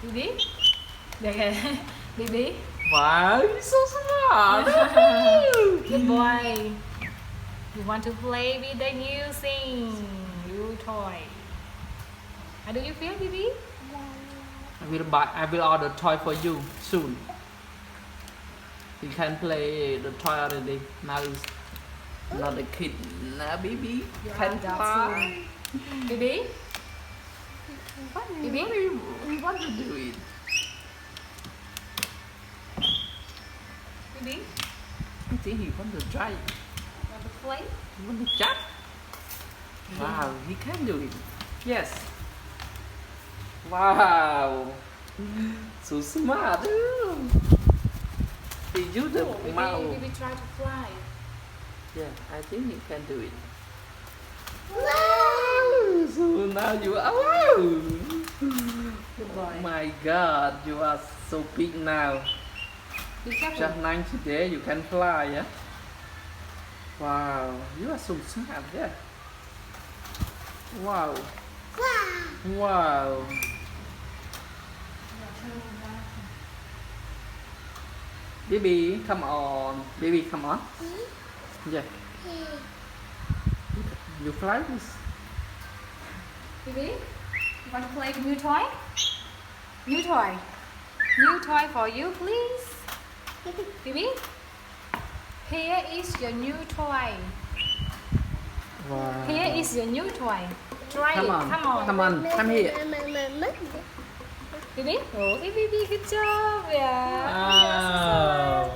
Bibi? Okay. Bibi? Wow, you're so smart. Good boy. You want to play with the new thing, new toy. How do you feel, Bibi? I will order toy for you soon. You can play the toy already. Now it's not a kid. Now baby You can are adult fly. soon. Bibi? Bibi? We want to do it. Bibi? I think he want to try. Want to play? He want to jump. Wow, he can do it. Yes. Wow. So smart. He use the mouth. Bibi try to fly. Yeah, I think he can do it. Wow! So now you are. Wow! Good boy. My God, you are so big now. Be careful. Just 90 days you can fly, yeah? Wow, you are so smart, yeah? Wow. Wow. Baby, come on. Baby, come on. Yeah. You fly this. Bibi? You want to play with new toy? New toy. New toy for you, please. Bibi? Here is your new toy. Wow. Here is your new toy. Try Come it. on. Come on. Come on. Come here. Bibi? Oh, Bibi, good job. Yeah. Wow.